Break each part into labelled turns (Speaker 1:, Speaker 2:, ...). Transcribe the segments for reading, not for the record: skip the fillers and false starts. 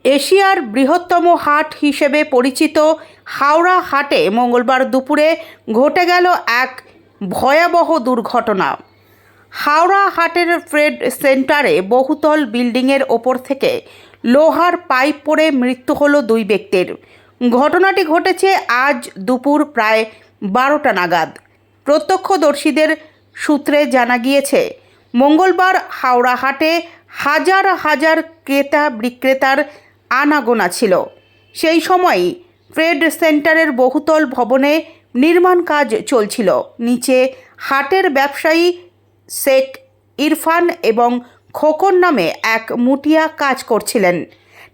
Speaker 1: এশিয়ার বৃহত্তম হাট হিসেবে পরিচিত হাওড়া হাটে মঙ্গলবার দুপুরে ঘটে গেল এক ভয়াবহ দুর্ঘটনা। হাওড়া হাটের ট্রেড সেন্টারে বহুতল বিল্ডিংয়ের ওপর থেকে লোহার পাইপ পড়ে মৃত্যু হলো দুই ব্যক্তির। ঘটনাটি ঘটেছে আজ দুপুর প্রায় 12টা নাগাদ। প্রত্যক্ষদর্শীদের সূত্রে জানা গিয়েছে, মঙ্গলবার হাওড়া হাটে হাজার হাজার ক্রেতা বিক্রেতার আনাগোনা ছিল। সেই সময়ই ট্রেড সেন্টারের বহুতল ভবনে নির্মাণ কাজ চলছিল। নিচে হাটের ব্যবসায়ী শেখ ইরফান এবং খোকন নামে এক মুটিয়া কাজ করছিলেন।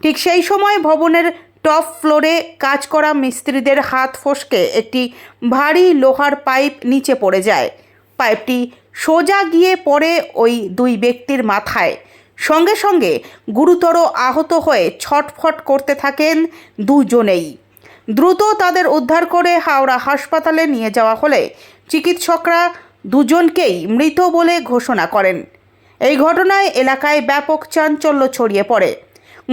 Speaker 1: ঠিক সেই সময় ভবনের টপ ফ্লোরে কাজ করা মিস্ত্রিদের হাত ফসকে একটি ভারী লোহার পাইপ নিচে পড়ে যায়। পাইপটি সোজা গিয়ে পড়ে ওই দুই ব্যক্তির মাথায়। সঙ্গে সঙ্গে গুরুতর আহত হয়ে ছটফট করতে থাকেন দুজনেই। দ্রুত তাদের উদ্ধার করে হাওড়া হাসপাতালে নিয়ে যাওয়া হলে চিকিৎসকরা দুজনকেই মৃত বলে ঘোষণা করেন। এই ঘটনায় এলাকায় ব্যাপক চাঞ্চল্য ছড়িয়ে পড়ে।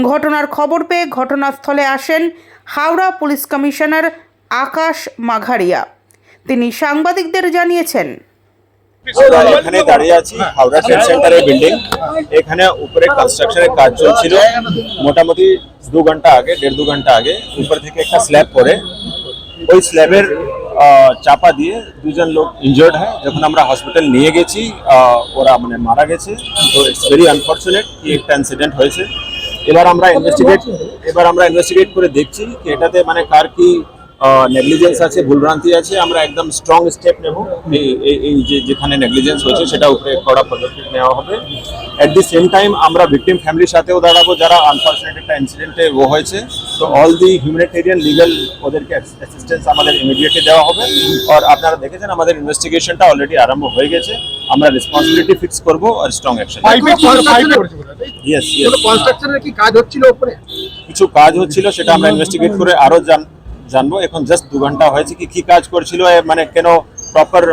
Speaker 1: ঘটনার খবর পেয়ে ঘটনাস্থলে আসেন হাওড়া পুলিশ কমিশনার আকাশ মাঘারিয়া। তিনি সাংবাদিকদের জানিয়েছেন,
Speaker 2: এখানে দাঁড়িয়ে আছি হাওড়া ট্রেড সেন্টারের বিল্ডিং। এখানে উপরে কনস্ট্রাকশনের কাজ চলছিল। মোটামুটি 1.5 ঘন্টা আগে উপর থেকে একটা স্ল্যাব পড়ে, ওই স্ল্যাবের চাপা দিয়ে দুজন লোক ইনজার্ড হয়। যখন আমরা হসপিটাল নিয়ে গেছি ওরা মানে মারা গেছে। তো ইটস ভেরি আনফর্চুনেট কি একটা ইনসিডেন্ট হয়েছে। এবার আমরা ইনভেস্টিগেট করে দেখছি কি এটাতে মানে কার কি নেগলিজেন্স আছে, ভুলভ্রান্তি আছে। আমরা একদম স্ট্রং স্টেপ নেব। এই যেখানে নেগলিজেন্স হয়েছে সেটা উপরে কড়া পদক্ষেপ নেওয়া হবে। অ্যাট দি সেম টাইম আমরা ভিকটিম ফ্যামিলির সাথেও দাঁড়াবো যারা আনফর্চুনেট একটা ইনসিডেন্টে হয়েছে। তো অল দি হিউম্যানিটেরিয়ান লিগাল ওদেরকে অ্যাসিস্ট্যান্স আমাদের ইমিডিয়েটলি দেওয়া হবে। আর আপনারা দেখেছেন আমাদের ইনভেস্টিগেশনটা অলরেডি আরম্ভ হয়ে গেছে। আমরা রেসপন্সিবিলিটি ফিক্স করব আর স্ট্রং অ্যাকশন। কিছু কাজ হচ্ছিল, সেটা আমরা ইনভেস্টিগেট করে আরো জানবো। এখন জাস্ট 2 ঘন্টা হয়েছে কি কাজ করছিল, মানে কেন প্রপার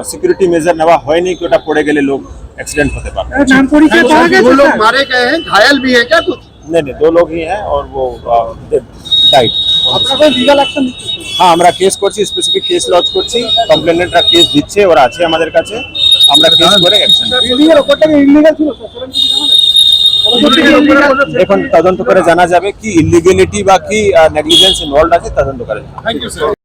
Speaker 2: সিকিউরিটি মেজার নেওয়া হয়নি कि ওটা পড়ে গেলে লোক एक्सीडेंट होते पारे।
Speaker 3: नाम परिचय कहा गया, वो लोग मारे गए हैं, घायल भी है क्या कुछ?
Speaker 2: नहीं 2 लोग ही हैं और वो डाइट।
Speaker 3: আপনারা কোন লিগ্যাল অ্যাকশন নিচ্ছেন?
Speaker 2: হ্যাঁ, আমরা কেস করছি, স্পেসিফিক কেস লজ করছি। কমপ্লেনেন্টরা কেস দিচ্ছে, ওরা আছে আমাদের কাছে। আমরা কেস করে অ্যাকশন নেব।
Speaker 3: বিল্ডিং এর উপরটা ইল্লিগাল ছিল স্যার, সেরকম কিছু জানেন?
Speaker 2: এখন তদন্ত করে জানা যাবে কি ইলিগ্যালিটি বা কি নেগলিজেন্স ইনভলভড আছে, তদন্ত করে।
Speaker 3: Thank you sir.